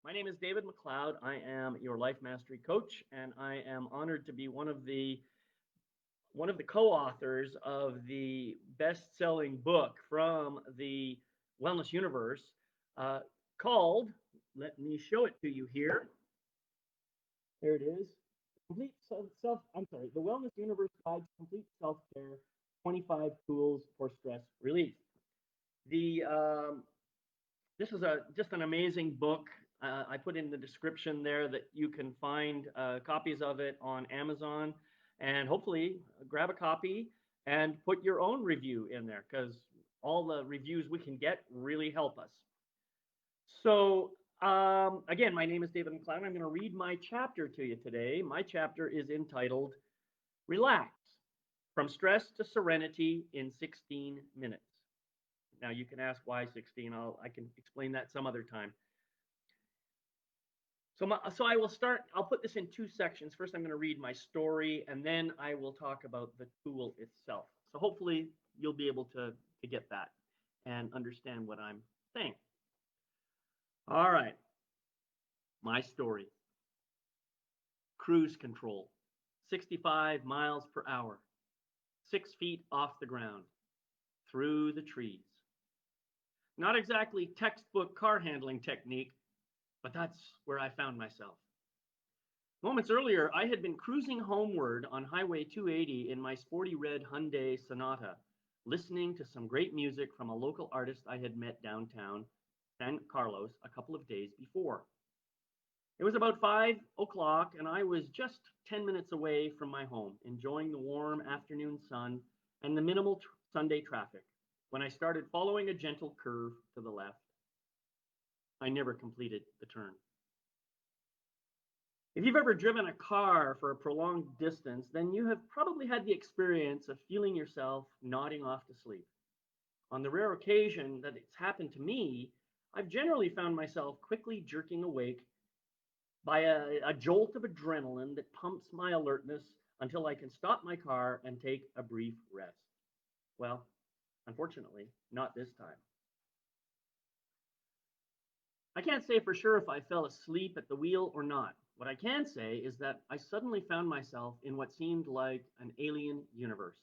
My name is David McLeod. I am your life mastery coach, and I am honored to be one of the co-authors of the best-selling book from the wellness universe uh, called. Let me show it to you here. There it is. Complete self. I'm sorry. The Wellness Universe Guide to Complete Self-Care: 25 Tools for Stress Relief. The This is just an amazing book. I put in the description there that you can find copies of it on Amazon, and hopefully grab a copy and put your own review in there because all the reviews we can get really help us. So again, my name is David McLeod. I'm going to read my chapter to you today. My chapter is entitled "Relax: From Stress to Serenity in 16 Minutes." Now you can ask why 16. I can explain that some other time. So I will start. I'll put this in two sections. First, I'm going to read my story, and then I will talk about the tool itself. So hopefully you'll be able to get that and understand what I'm saying. All right, my story. Cruise control, 65 miles per hour, 6 feet off the ground, through the trees. Not exactly textbook car handling technique, but that's where I found myself. Moments earlier, I had been cruising homeward on Highway 280 in my sporty red Hyundai Sonata, listening to some great music from a local artist I had met downtown San Carlos a couple of days before. It was about 5 o'clock, and I was just 10 minutes away from my home, enjoying the warm afternoon sun and the minimal Sunday traffic, when I started following a gentle curve to the left. I never completed the turn. If you've ever driven a car for a prolonged distance, then you have probably had the experience of feeling yourself nodding off to sleep. On the rare occasion that it's happened to me, I've generally found myself quickly jerking awake by a jolt of adrenaline that pumps my alertness until I can stop my car and take a brief rest. Well, unfortunately, not this time. I can't say for sure if I fell asleep at the wheel or not. What I can say is that I suddenly found myself in what seemed like an alien universe.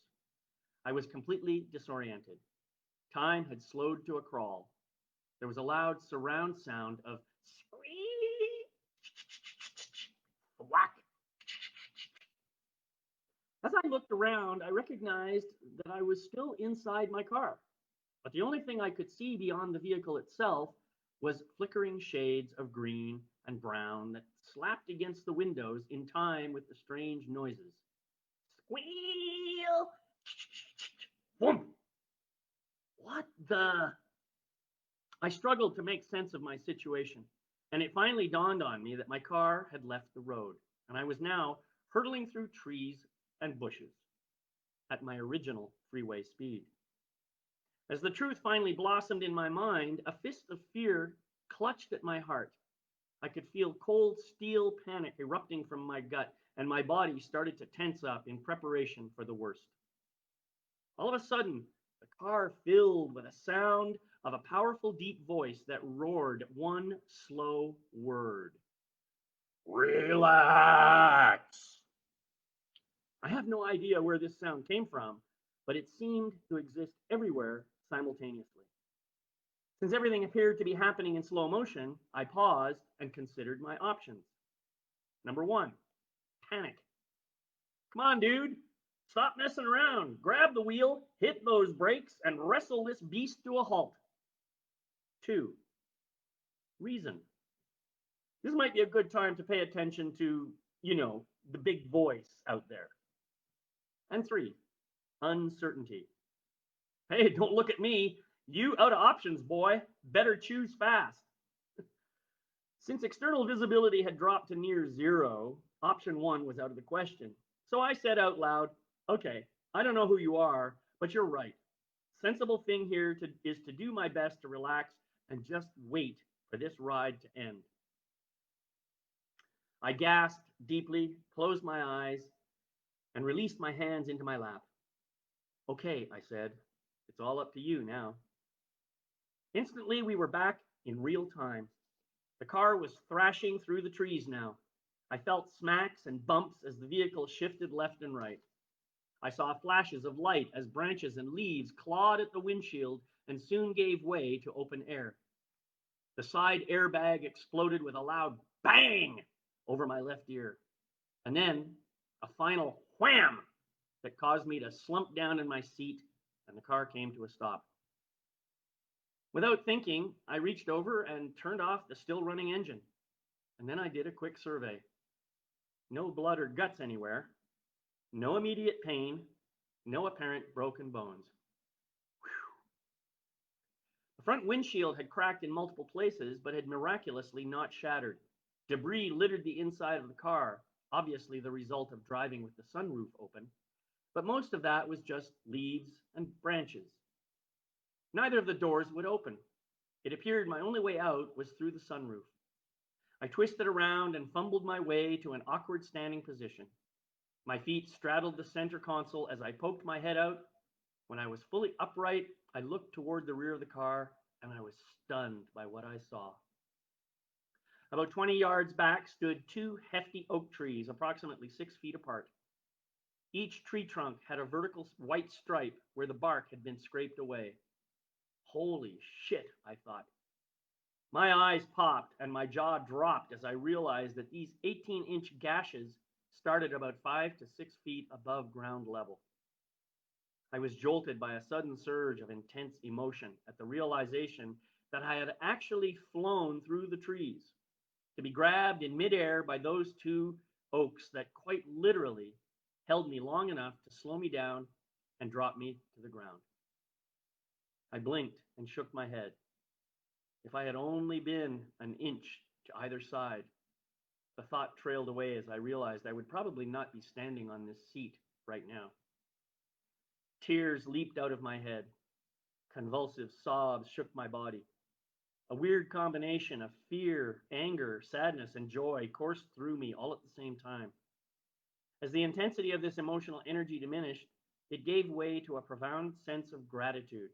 I was completely disoriented. Time had slowed to a crawl. There was a loud surround sound of squeak, whack. As I looked around, I recognized that I was still inside my car, but the only thing I could see beyond the vehicle itself was flickering shades of green and brown that slapped against the windows in time with the strange noises. Squeal! Boom! What the? I struggled to make sense of my situation, and it finally dawned on me that my car had left the road, and I was now hurtling through trees and bushes at my original freeway speed. As the truth finally blossomed in my mind, a fist of fear clutched at my heart. I could feel cold steel panic erupting from my gut, and my body started to tense up in preparation for the worst. All of a sudden, the car filled with a sound of a powerful, deep voice that roared one slow word: Relax! I have no idea where this sound came from, but it seemed to exist everywhere simultaneously. Since everything appeared to be happening in slow motion, I paused and considered my options. Number one, panic. Come on, dude. Stop messing around. Grab the wheel, hit those brakes, and wrestle this beast to a halt. Two, reason. This might be a good time to pay attention to, the big voice out there. And three, uncertainty. Hey, don't look at me. You out of options, boy. Better choose fast. Since external visibility had dropped to near zero, option one was out of the question. So I said out loud, okay, I don't know who you are, but you're right. Sensible thing here is to do my best to relax and just wait for this ride to end. I gasped deeply, closed my eyes, and released my hands into my lap. Okay, I said, it's all up to you now. Instantly, we were back in real time. The car was thrashing through the trees now. I felt smacks and bumps as the vehicle shifted left and right. I saw flashes of light as branches and leaves clawed at the windshield and soon gave way to open air. The side airbag exploded with a loud bang over my left ear, and then a final wham that caused me to slump down in my seat, and the car came to a stop. Without thinking, I reached over and turned off the still running engine, and then I did a quick survey. No blood or guts anywhere, no immediate pain, no apparent broken bones. Whew. The front windshield had cracked in multiple places, but had miraculously not shattered. Debris littered the inside of the car, obviously the result of driving with the sunroof open, but most of that was just leaves and branches. Neither of the doors would open. It appeared my only way out was through the sunroof. I twisted around and fumbled my way to an awkward standing position. My feet straddled the center console as I poked my head out. When I was fully upright, I looked toward the rear of the car, and I was stunned by what I saw. About 20 yards back stood two hefty oak trees, approximately 6 feet apart. Each tree trunk had a vertical white stripe where the bark had been scraped away. Holy shit, I thought. My eyes popped and my jaw dropped as I realized that these 18-inch gashes started about 5 to 6 feet above ground level. I was jolted by a sudden surge of intense emotion at the realization that I had actually flown through the trees, to be grabbed in midair by those two oaks that quite literally held me long enough to slow me down and drop me to the ground. I blinked and shook my head. If I had only been an inch to either side. The thought trailed away as I realized I would probably not be standing on this seat right now. Tears leaped out of my head. Convulsive sobs shook my body. A weird combination of fear, anger, sadness, and joy coursed through me all at the same time. As the intensity of this emotional energy diminished, it gave way to a profound sense of gratitude,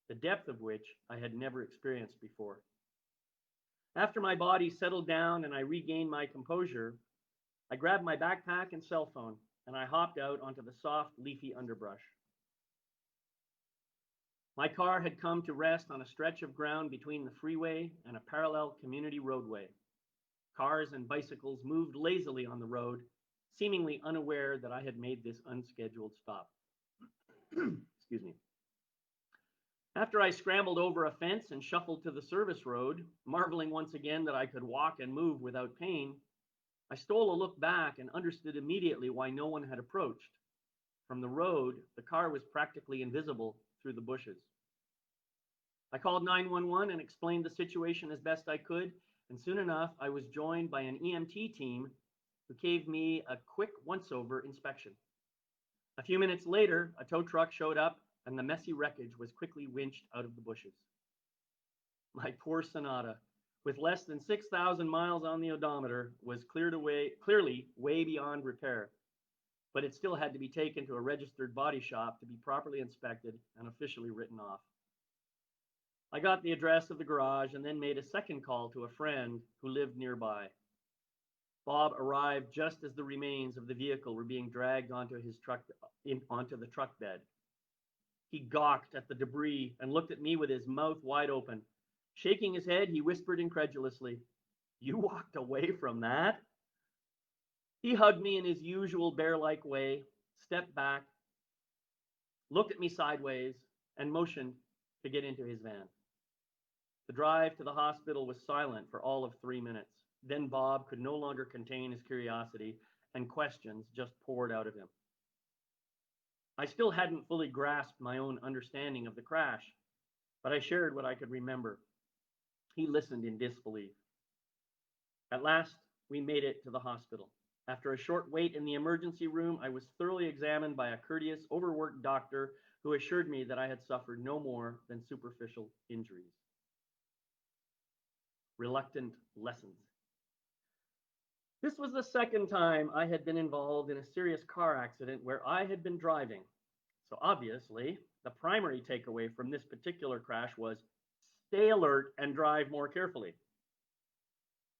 the depth of which I had never experienced before. After my body settled down and I regained my composure, I grabbed my backpack and cell phone, and I hopped out onto the soft, leafy underbrush. My car had come to rest on a stretch of ground between the freeway and a parallel community roadway. Cars and bicycles moved lazily on the road, seemingly unaware that I had made this unscheduled stop. Excuse me. After I scrambled over a fence and shuffled to the service road, marveling once again that I could walk and move without pain, I stole a look back and understood immediately why no one had approached. From the road, the car was practically invisible through the bushes. I called 911 and explained the situation as best I could, and soon enough, I was joined by an EMT team who gave me a quick once-over inspection. A few minutes later, a tow truck showed up, and the messy wreckage was quickly winched out of the bushes. My poor Sonata, with less than 6,000 miles on the odometer, was clearly way beyond repair, but it still had to be taken to a registered body shop to be properly inspected and officially written off. I got the address of the garage and then made a second call to a friend who lived nearby. Bob arrived just as the remains of the vehicle were being dragged onto the truck bed. He gawked at the debris and looked at me with his mouth wide open. Shaking his head, he whispered incredulously, "You walked away from that?" He hugged me in his usual bear-like way, stepped back, looked at me sideways, and motioned to get into his van. The drive to the hospital was silent for all of 3 minutes. Then Bob could no longer contain his curiosity, and questions just poured out of him. I still hadn't fully grasped my own understanding of the crash, but I shared what I could remember. He listened in disbelief. At last, we made it to the hospital. After a short wait in the emergency room, I was thoroughly examined by a courteous, overworked doctor who assured me that I had suffered no more than superficial injuries. Reluctant lessons. This was the second time I had been involved in a serious car accident where I had been driving. So obviously, the primary takeaway from this particular crash was stay alert and drive more carefully.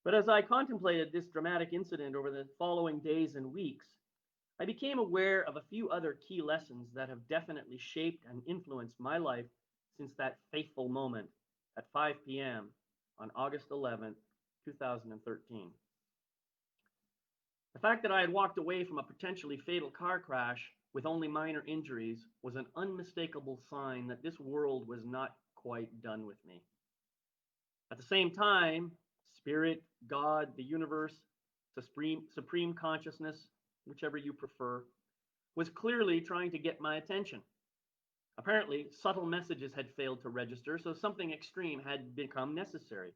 But as I contemplated this dramatic incident over the following days and weeks, I became aware of a few other key lessons that have definitely shaped and influenced my life since that fateful moment at 5 p.m. on August 11th, 2013. The fact that I had walked away from a potentially fatal car crash with only minor injuries was an unmistakable sign that this world was not quite done with me. At the same time, spirit, God, the universe, supreme consciousness, whichever you prefer, was clearly trying to get my attention. Apparently, subtle messages had failed to register, so something extreme had become necessary.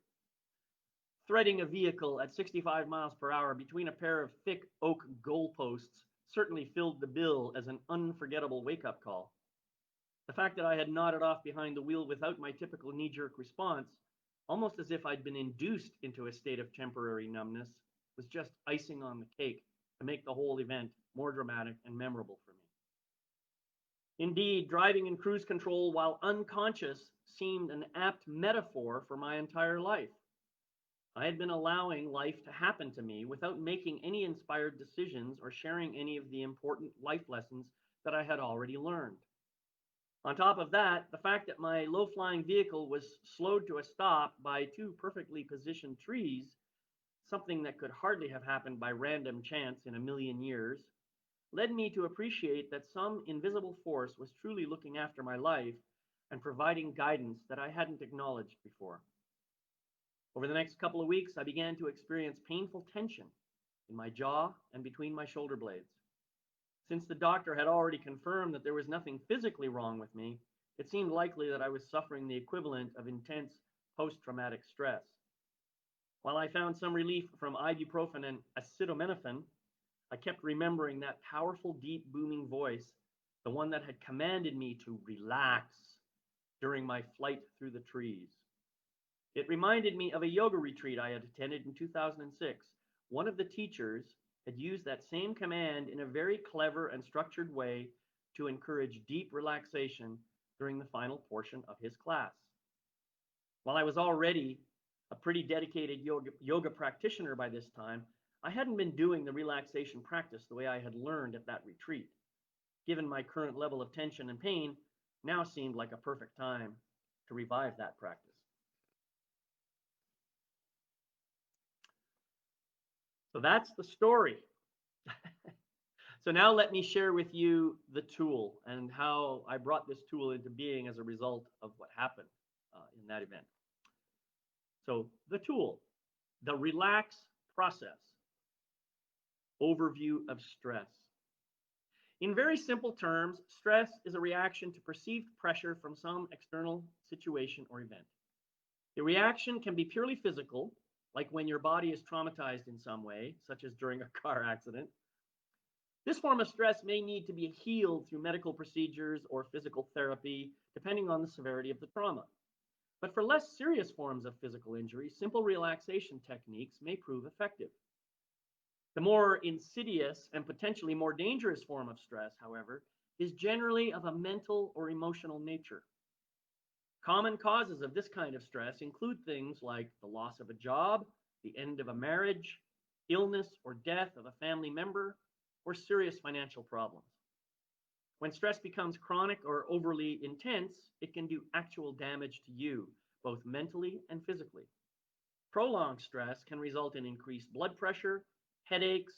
Threading a vehicle at 65 miles per hour between a pair of thick oak goalposts certainly filled the bill as an unforgettable wake-up call. The fact that I had nodded off behind the wheel without my typical knee-jerk response, almost as if I'd been induced into a state of temporary numbness, was just icing on the cake to make the whole event more dramatic and memorable for me. Indeed, driving in cruise control while unconscious seemed an apt metaphor for my entire life. I had been allowing life to happen to me without making any inspired decisions or sharing any of the important life lessons that I had already learned. On top of that, the fact that my low-flying vehicle was slowed to a stop by two perfectly positioned trees, something that could hardly have happened by random chance in a million years, led me to appreciate that some invisible force was truly looking after my life and providing guidance that I hadn't acknowledged before. Over the next couple of weeks, I began to experience painful tension in my jaw and between my shoulder blades. Since the doctor had already confirmed that there was nothing physically wrong with me, it seemed likely that I was suffering the equivalent of intense post-traumatic stress. While I found some relief from ibuprofen and acetaminophen, I kept remembering that powerful, deep, booming voice, the one that had commanded me to relax during my flight through the trees. It reminded me of a yoga retreat I had attended in 2006. One of the teachers had used that same command in a very clever and structured way to encourage deep relaxation during the final portion of his class. While I was already a pretty dedicated yoga practitioner by this time, I hadn't been doing the relaxation practice the way I had learned at that retreat. Given my current level of tension and pain, now seemed like a perfect time to revive that practice. So that's the story. So now let me share with you the tool and how I brought this tool into being as a result of what happened in that event. So the tool, the relax process, overview of stress. In very simple terms, stress is a reaction to perceived pressure from some external situation or event. The reaction can be purely physical, like when your body is traumatized in some way, such as during a car accident. This form of stress may need to be healed through medical procedures or physical therapy, depending on the severity of the trauma. But for less serious forms of physical injury, simple relaxation techniques may prove effective. The more insidious and potentially more dangerous form of stress, however, is generally of a mental or emotional nature. Common causes of this kind of stress include things like the loss of a job, the end of a marriage, illness or death of a family member, or serious financial problems. When stress becomes chronic or overly intense, it can do actual damage to you, both mentally and physically. Prolonged stress can result in increased blood pressure, headaches,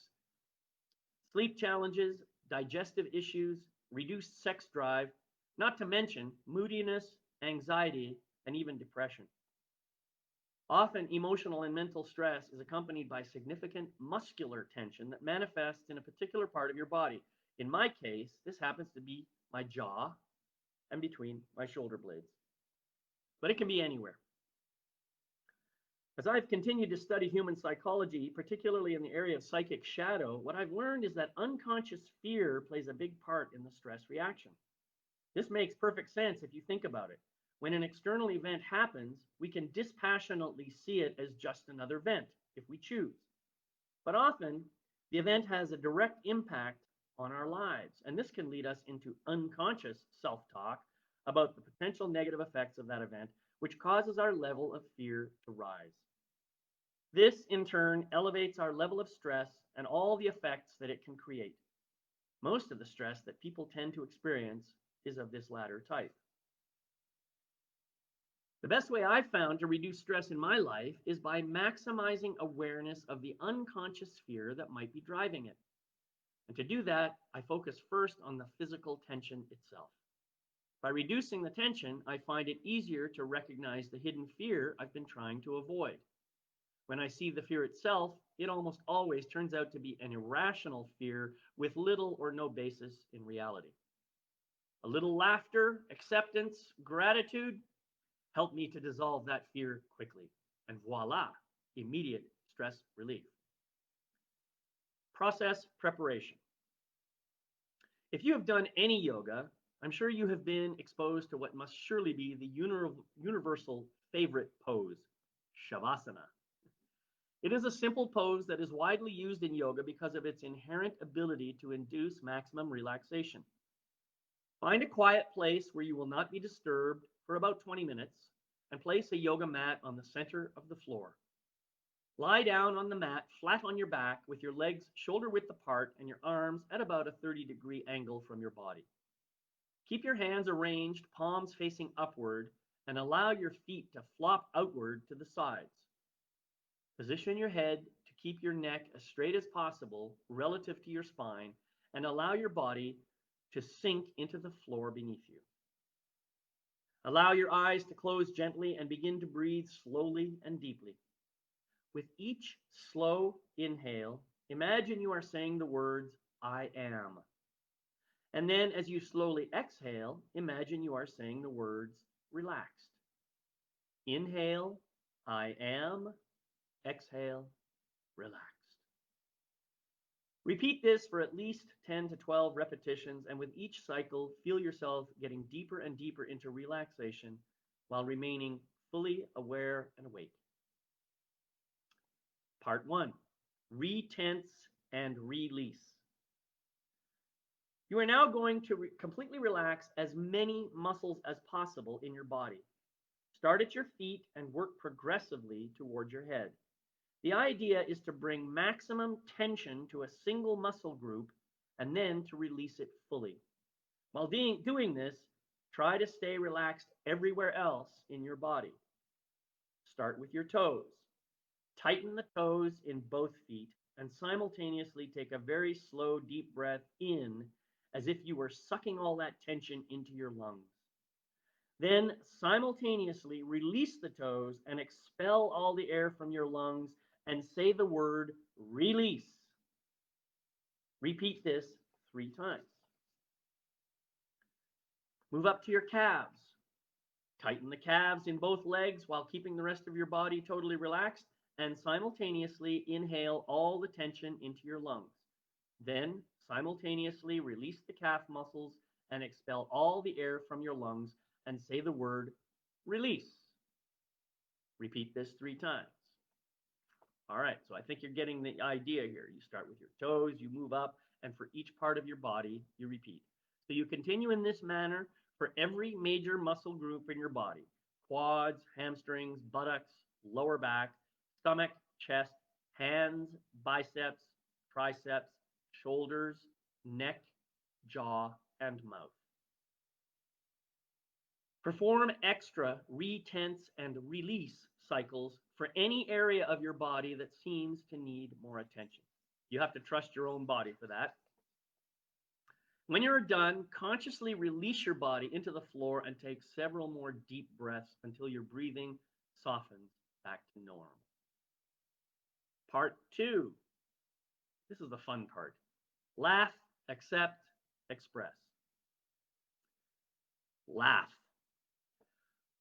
sleep challenges, digestive issues, reduced sex drive, not to mention moodiness, anxiety, and even depression. Often, emotional and mental stress is accompanied by significant muscular tension that manifests in a particular part of your body. In my case, this happens to be my jaw and between my shoulder blades. But it can be anywhere. As I've continued to study human psychology, particularly in the area of psychic shadow, what I've learned is that unconscious fear plays a big part in the stress reaction. This makes perfect sense if you think about it. When an external event happens, we can dispassionately see it as just another event, if we choose. But often, the event has a direct impact on our lives, and this can lead us into unconscious self-talk about the potential negative effects of that event, which causes our level of fear to rise. This, in turn, elevates our level of stress and all the effects that it can create. Most of the stress that people tend to experience is of this latter type. The best way I've found to reduce stress in my life is by maximizing awareness of the unconscious fear that might be driving it. And to do that, I focus first on the physical tension itself. By reducing the tension, I find it easier to recognize the hidden fear I've been trying to avoid. When I see the fear itself, it almost always turns out to be an irrational fear with little or no basis in reality. A little laughter, acceptance, gratitude help me to dissolve that fear quickly. And voila, immediate stress relief. Process preparation. If you have done any yoga, I'm sure you have been exposed to what must surely be the universal favorite pose, Shavasana. It is a simple pose that is widely used in yoga because of its inherent ability to induce maximum relaxation. Find a quiet place where you will not be disturbed for about 20 minutes and place a yoga mat on the center of the floor. Lie down on the mat flat on your back with your legs shoulder width apart and your arms at about a 30-degree angle from your body. Keep your hands arranged, palms facing upward, and allow your feet to flop outward to the sides. Position your head to keep your neck as straight as possible relative to your spine and allow your body to sink into the floor beneath you. Allow your eyes to close gently and begin to breathe slowly and deeply. With each slow inhale, imagine you are saying the words, I am. And then as you slowly exhale, imagine you are saying the words, relaxed. Inhale, I am. Exhale, relaxed. Repeat this for at least 10 to 12 repetitions, and with each cycle, feel yourself getting deeper and deeper into relaxation while remaining fully aware and awake. Part 1, re-tense and release. You are now going to completely relax as many muscles as possible in your body. Start at your feet and work progressively toward your head. The idea is to bring maximum tension to a single muscle group and then to release it fully. While doing this, try to stay relaxed everywhere else in your body. Start with your toes. Tighten the toes in both feet and simultaneously take a very slow, deep breath in as if you were sucking all that tension into your lungs. Then simultaneously release the toes and expel all the air from your lungs and say the word release. Repeat this 3 times. Move up to your calves. Tighten the calves in both legs while keeping the rest of your body totally relaxed and simultaneously inhale all the tension into your lungs. Then simultaneously release the calf muscles and expel all the air from your lungs and say the word release. Repeat this 3 times. All right, so I think you're getting the idea here. You start with your toes, you move up, and for each part of your body, you repeat. So you continue in this manner for every major muscle group in your body: quads, hamstrings, buttocks, lower back, stomach, chest, hands, biceps, triceps, shoulders, neck, jaw, and mouth. Perform extra re-tense and release cycles for any area of your body that seems to need more attention. You have to trust your own body for that. When you're done, consciously release your body into the floor and take several more deep breaths until your breathing softens back to norm. Part 2. This is the fun part. Laugh, accept, express. Laugh.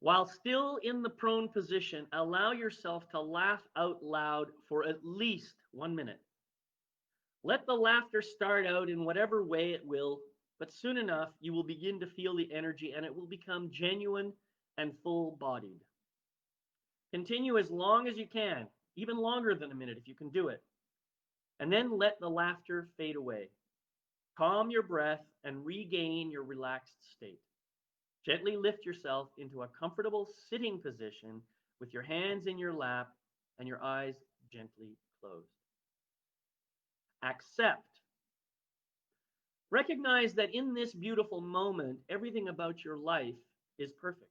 While still in the prone position, allow yourself to laugh out loud for at least 1 minute. Let the laughter start out in whatever way it will, but soon enough you will begin to feel the energy and it will become genuine and full-bodied. Continue as long as you can, even longer than a minute if you can do it. And then let the laughter fade away. Calm your breath and regain your relaxed state. Gently lift yourself into a comfortable sitting position with your hands in your lap and your eyes gently closed. Accept. Recognize that in this beautiful moment, everything about your life is perfect.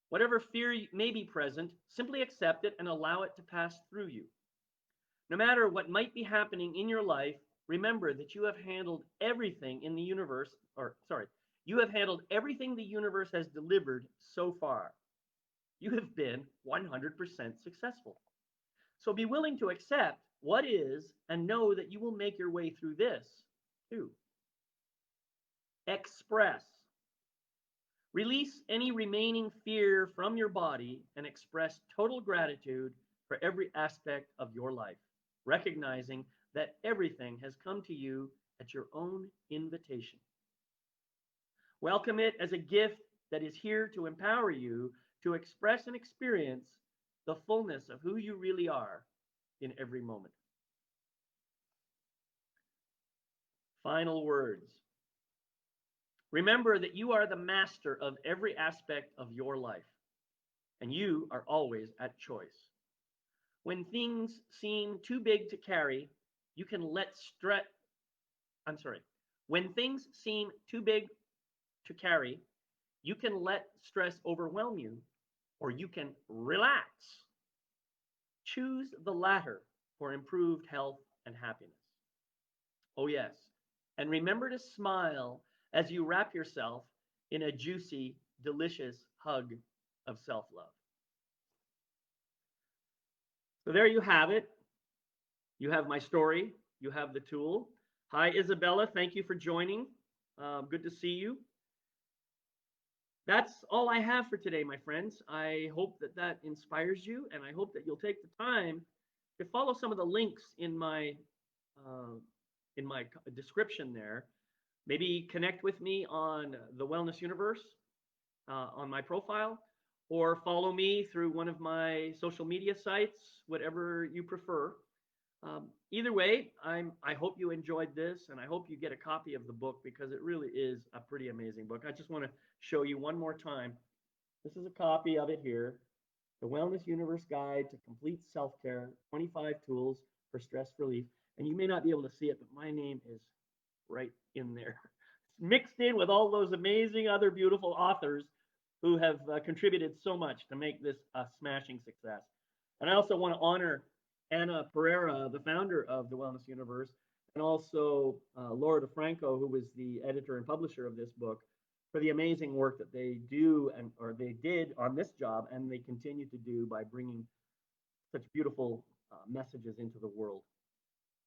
Whatever fear may be present, simply accept it and allow it to pass through you. No matter what might be happening in your life, remember that you have handled everything in the universe, you have handled everything the universe has delivered so far. You have been 100% successful. So be willing to accept what is and know that you will make your way through this too. Express. Release any remaining fear from your body and express total gratitude for every aspect of your life, recognizing that everything has come to you at your own invitation. Welcome it as a gift that is here to empower you to express and experience the fullness of who you really are in every moment. Final words. Remember that you are the master of every aspect of your life, and you are always at choice. When things seem too big to carry, you can let stress. I'm sorry. When things seem too big to carry, you can let stress overwhelm you, or you can relax. Choose the latter for improved health and happiness. Oh, yes. And remember to smile as you wrap yourself in a juicy, delicious hug of self love. So there you have it. You have my story, you have the tool. Hi, Isabella. Thank you for joining. Good to see you. That's all I have for today, my friends. I hope that that inspires you, and I hope that you'll take the time to follow some of the links uh, in my description there. Maybe connect with me on the Wellness Universe on my profile, or follow me through one of my social media sites, whatever you prefer. Either way, I hope you enjoyed this, and I hope you get a copy of the book because it really is a pretty amazing book. I just want to show you one more time. This is a copy of it here. The Wellness Universe Guide to Complete Self-Care, 25 Tools for Stress Relief. And you may not be able to see it, but my name is right in there. It's mixed in with all those amazing other beautiful authors who have contributed so much to make this a smashing success. And I also want to honor Anna Pereira, the founder of the Wellness Universe, and also Laura DeFranco, who was the editor and publisher of this book, for the amazing work that they do or they did on this job, and they continue to do by bringing such beautiful messages into the world.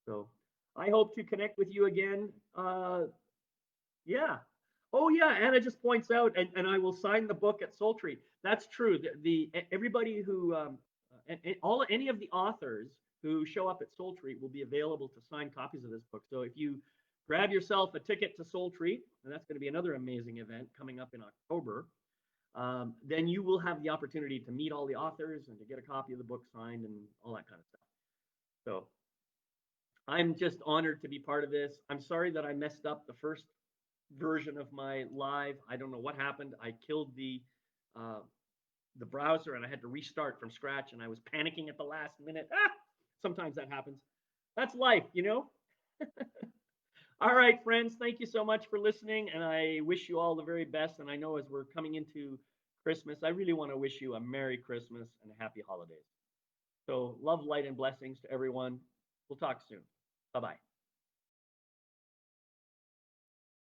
So I hope to connect with you again. Yeah. Oh yeah, Anna just points out, and I will sign the book at Sultry. That's true. Everybody who any of the authors who show up at Sultry will be available to sign copies of this book. So if you grab yourself a ticket to Sultry, and that's going to be another amazing event coming up in October, then you will have the opportunity to meet all the authors and to get a copy of the book signed and all that kind of stuff. So I'm just honored to be part of this. I'm sorry that I messed up the first version of my live. I don't know what happened. I killed the browser and I had to restart from scratch, and I was panicking at the last minute. Sometimes that happens. That's life, you know? All right, friends, thank you so much for listening, and I wish you all the very best. And I know as we're coming into Christmas, I really want to wish you a Merry Christmas and a Happy Holidays. So love, light, and blessings to everyone. We'll talk soon. Bye-bye.